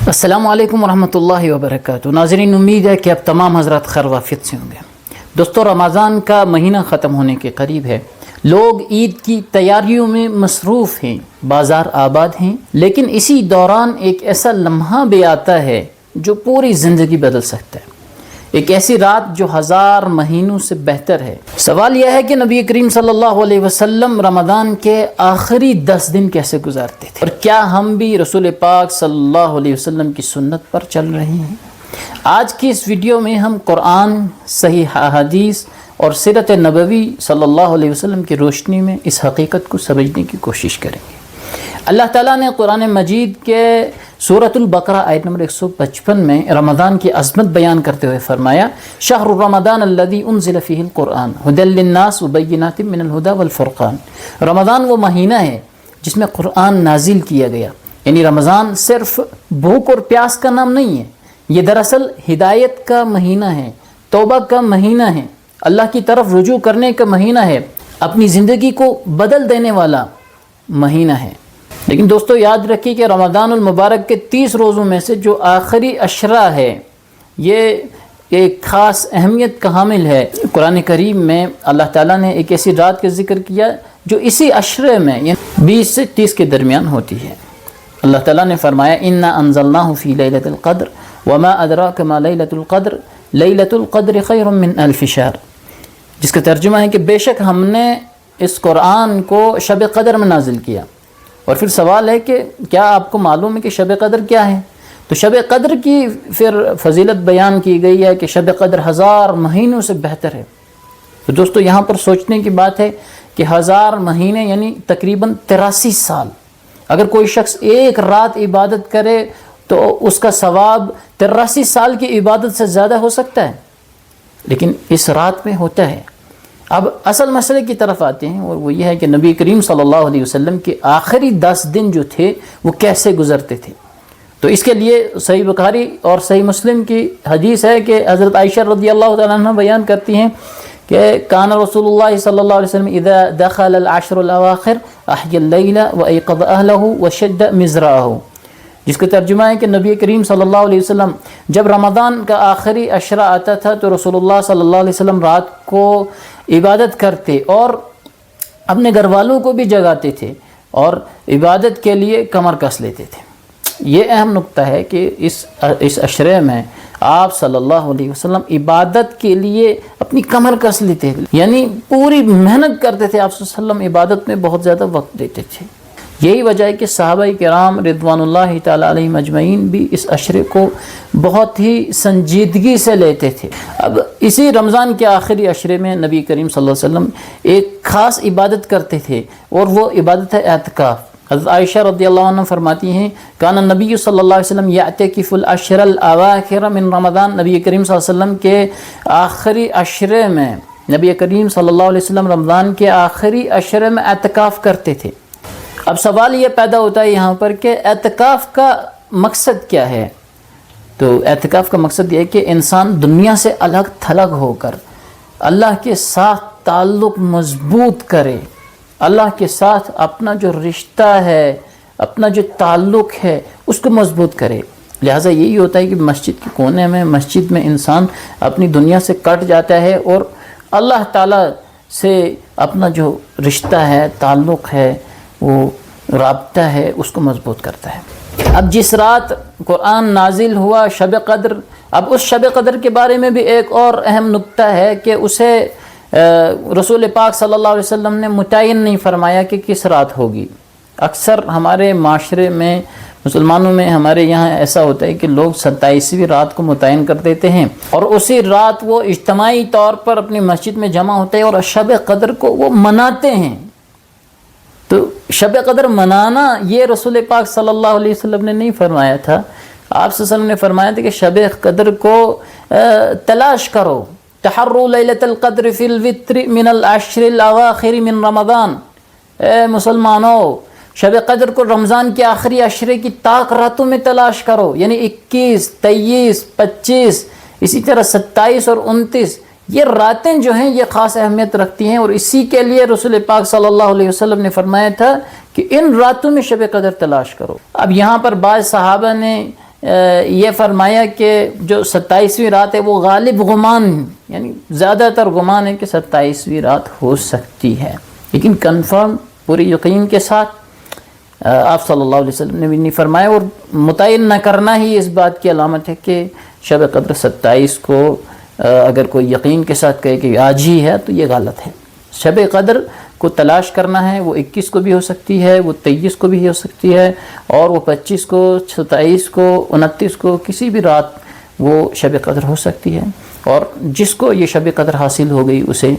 السلام علیکم ورحمۃ اللہ وبرکاتہ۔ ناظرین، امید ہے کہ اب تمام حضرات خیر و عافیت سے ہوں گے۔ دوستو، رمضان کا مہینہ ختم ہونے کے قریب ہے۔ لوگ عید کی تیاریوں میں مصروف ہیں، بازار آباد ہیں، لیکن اسی دوران ایک ایسا لمحہ بھی آتا ہے جو پوری زندگی بدل سکتا ہے، ایک ایسی رات جو 1000 مہینوں سے بہتر ہے۔ سوال یہ ہے کہ نبی کریم صلی اللہ علیہ وسلم رمضان کے آخری 10 دن کیسے گزارتے تھے، اور کیا ہم بھی رسول پاک صلی اللہ علیہ وسلم کی سنت پر چل رہے ہیں؟ آج کی اس ویڈیو میں ہم قرآن، صحیح احادیث اور سیرت نبوی صلی اللہ علیہ وسلم کی روشنی میں اس حقیقت کو سمجھنے کی کوشش کریں گے۔ اللہ تعالیٰ نے قرآن مجید کے سورۃ البقرہ آیت نمبر 155 میں رمضان کی عظمت بیان کرتے ہوئے فرمایا: شہر رمضان الذی انزل فیہ القرآن ھدی للناس وبینات من الھدی والفرقان۔ رمضان وہ مہینہ ہے جس میں قرآن نازل کیا گیا، یعنی رمضان صرف بھوک اور پیاس کا نام نہیں ہے، یہ دراصل ہدایت کا مہینہ ہے، توبہ کا مہینہ ہے، اللہ کی طرف رجوع کرنے کا مہینہ ہے، اپنی زندگی کو بدل دینے والا مہینہ ہے۔ لیکن دوستو، یاد رکھیے کہ رمضان المبارک کے 30 روزوں میں سے جو آخری عشرہ ہے، یہ ایک خاص اہمیت کا حامل ہے۔ قرآن کریم میں اللہ تعالیٰ نے ایک ایسی رات کا ذکر کیا جو اسی عشرے میں، یعنی 20 سے 30 کے درمیان ہوتی ہے۔ اللہ تعالیٰ نے فرمایا: اِنَّا أَنزَلْنَاهُ فِي لَيْلَةِ الْقَدْرِ وَمَا أَدْرَاكَ مَا لَيْلَةُ الْقَدْرِ لَيْلَةُ الْقَدْرِ خَيْرٌ مِّنْ أَلْفِ شَهْرٍ، جس کا ترجمہ ہے کہ بے شک ہم نے اس قرآن کو شب قدر میں نازل کیا۔ اور پھر سوال ہے کہ کیا آپ کو معلوم ہے کہ شب قدر کیا ہے؟ تو شب قدر کی پھر فضیلت بیان کی گئی ہے کہ شب قدر 1000 مہینوں سے بہتر ہے۔ تو دوستو، یہاں پر سوچنے کی بات ہے کہ 1000 مہینے یعنی تقریباً 83 سال۔ اگر کوئی شخص ایک رات عبادت کرے تو اس کا ثواب 83 سال کی عبادت سے زیادہ ہو سکتا ہے، لیکن اس رات میں ہوتا ہے۔ اب اصل مسئلے کی طرف آتے ہیں، اور وہ یہ ہے کہ نبی کریم صلی اللہ علیہ وسلم کے آخری 10 دن جو تھے وہ کیسے گزرتے تھے۔ تو اس کے لیے صحیح بخاری اور صحیح مسلم کی حدیث ہے کہ حضرت عائشہ رضی اللہ تعالیٰ عنہ بیان کرتی ہیں کہ کان رسول اللہ صلی اللہ علیہ وسلم اذا دخل العشر الاواخر احیا اللیل وایقظ اہلہ وشد مزرعہ، جس کا ترجمہ ہے کہ نبی کریم صلی اللہ علیہ وسلم جب رمضان کا آخری عشرہ آتا تھا تو رسول اللہ صلی اللہ علیہ وسلم رات کو عبادت کرتے اور اپنے گھر والوں کو بھی جگاتے تھے اور عبادت کے لیے کمر کس لیتے تھے۔ یہ اہم نقطہ ہے کہ اس عشرے میں آپ صلی اللہ علیہ وسلم عبادت کے لیے اپنی کمر کس لیتے تھے، یعنی پوری محنت کرتے تھے۔ آپ صلی اللہ علیہ وسلم عبادت میں بہت زیادہ وقت دیتے تھے۔ یہی وجہ ہے کہ صحابہ کرام رضوان اللہ تعالیٰ علیہم اجمعین بھی اس عشرے کو بہت ہی سنجیدگی سے لیتے تھے۔ اب اسی رمضان کے آخری عشرے میں نبی کریم صلی اللہ علیہ وسلم ایک خاص عبادت کرتے تھے، اور وہ عبادت ہے اعتکاف۔ حضرت عائشہ رضی اللہ عنہ فرماتی ہیں: کان النبی صلی اللہ علیہ وسلم یعتکف العشر الاواخر من رمضان، نبی کریم صلی اللہ علیہ وسلم کے آخری عشرے میں، نبی کریم صلی اللہ علیہ وسلم رمضان کے آخری عشرے میں اعتکاف کرتے تھے۔ اب سوال یہ پیدا ہوتا ہے یہاں پر کہ اعتکاف کا مقصد کیا ہے؟ تو اعتکاف کا مقصد یہ ہے کہ انسان دنیا سے الگ تھلگ ہو کر اللہ کے ساتھ تعلق مضبوط کرے، اللہ کے ساتھ اپنا جو رشتہ ہے، اپنا جو تعلق ہے اس کو مضبوط کرے۔ لہٰذا یہی ہوتا ہے کہ مسجد کے کونے میں، مسجد میں انسان اپنی دنیا سے کٹ جاتا ہے اور اللہ تعالیٰ سے اپنا جو رشتہ ہے، تعلق ہے، وہ رابطہ ہے، اس کو مضبوط کرتا ہے۔ اب جس رات قرآن نازل ہوا شب قدر، اب اس شب قدر کے بارے میں بھی ایک اور اہم نقطہ ہے کہ اسے رسول پاک صلی اللہ علیہ وسلم نے متعین نہیں فرمایا کہ کس رات ہوگی۔ اکثر ہمارے معاشرے میں، مسلمانوں میں، ہمارے یہاں ایسا ہوتا ہے کہ لوگ 27ویں رات کو متعین کر دیتے ہیں اور اسی رات وہ اجتماعی طور پر اپنی مسجد میں جمع ہوتے ہیں اور شب قدر کو وہ مناتے ہیں۔ تو شب قدر منانا یہ رسول پاک صلی اللہ علیہ وسلم نے نہیں فرمایا تھا۔ آپ صلی اللہ علیہ وسلم نے فرمایا تھا کہ شب قدر کو تلاش کرو، تحروا لیلۃ القدر فی الوتر من العشر الاواخر من رمضان۔ اے مسلمانوں، شب قدر کو رمضان کے آخری عشرے کی طاق راتوں میں تلاش کرو، یعنی 21، 23، 25، اسی طرح 27 اور 29۔ یہ راتیں جو ہیں یہ خاص اہمیت رکھتی ہیں، اور اسی کے لیے رسول پاک صلی اللہ علیہ وسلم نے فرمایا تھا کہ ان راتوں میں شب قدر تلاش کرو۔ اب یہاں پر بعض صحابہ نے یہ فرمایا کہ جو 27ویں رات ہے وہ غالب گمان، یعنی زیادہ تر گمان ہے کہ 27ویں رات ہو سکتی ہے، لیکن کنفرم پوری یقین کے ساتھ آپ صلی اللہ علیہ وسلم نے بھی نہیں فرمایا، اور متعین نہ کرنا ہی اس بات کی علامت ہے کہ شب قدر 27 کو اگر کوئی یقین کے ساتھ کہے کہ آج ہی ہے تو یہ غلط ہے۔ شب قدر کو تلاش کرنا ہے، وہ 21 کو بھی ہو سکتی ہے، وہ 23 کو بھی ہو سکتی ہے، اور وہ 25 کو، 27 کو، 29 کو، کسی بھی رات وہ شب قدر ہو سکتی ہے۔ اور جس کو یہ شب قدر حاصل ہو گئی اسے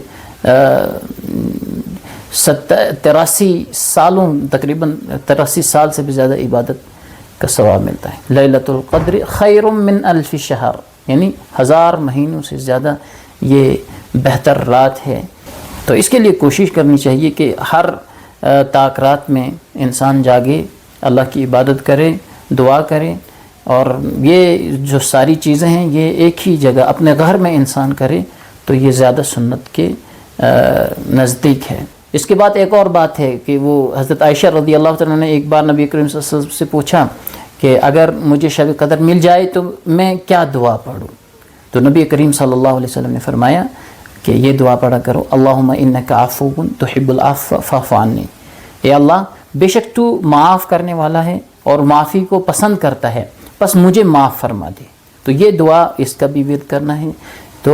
83 سالوں، تقریباً 83 سال سے بھی زیادہ عبادت کا ثواب ملتا ہے۔ لیلۃ القدر خیر من الف شہر، یعنی 1000 مہینوں سے زیادہ یہ بہتر رات ہے۔ تو اس کے لیے کوشش کرنی چاہیے کہ ہر طاق رات میں انسان جاگے، اللہ کی عبادت کرے، دعا کرے، اور یہ جو ساری چیزیں ہیں یہ ایک ہی جگہ اپنے گھر میں انسان کرے تو یہ زیادہ سنت کے نزدیک ہے۔ اس کے بعد ایک اور بات ہے کہ وہ حضرت عائشہ رضی اللہ عنہ نے ایک بار نبی کریم صلی اللہ علیہ وسلم سے پوچھا کہ اگر مجھے شب قدر مل جائے تو میں کیا دعا پڑھوں؟ تو نبی کریم صلی اللہ علیہ وسلم نے فرمایا کہ یہ دعا پڑھا کرو، اللہم انک عفو تحب العفو فاعف عنی، اے اللہ بے شک تو معاف کرنے والا ہے اور معافی کو پسند کرتا ہے، بس مجھے معاف فرما دے۔ تو یہ دعا اس کا بھی ورد کرنا ہے۔ تو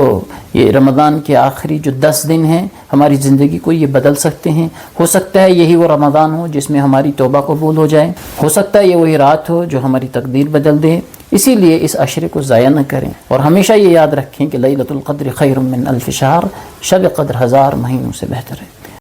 یہ رمضان کے آخری جو 10 دن ہیں ہماری زندگی کو یہ بدل سکتے ہیں۔ ہو سکتا ہے یہی وہ رمضان ہو جس میں ہماری توبہ قبول ہو جائے، ہو سکتا ہے یہ وہی رات ہو جو ہماری تقدیر بدل دے۔ اسی لیے اس عشرے کو ضائع نہ کریں، اور ہمیشہ یہ یاد رکھیں کہ لیلۃ القدر خیر من الف شہر، شب قدر 1000 مہینوں سے بہتر ہے۔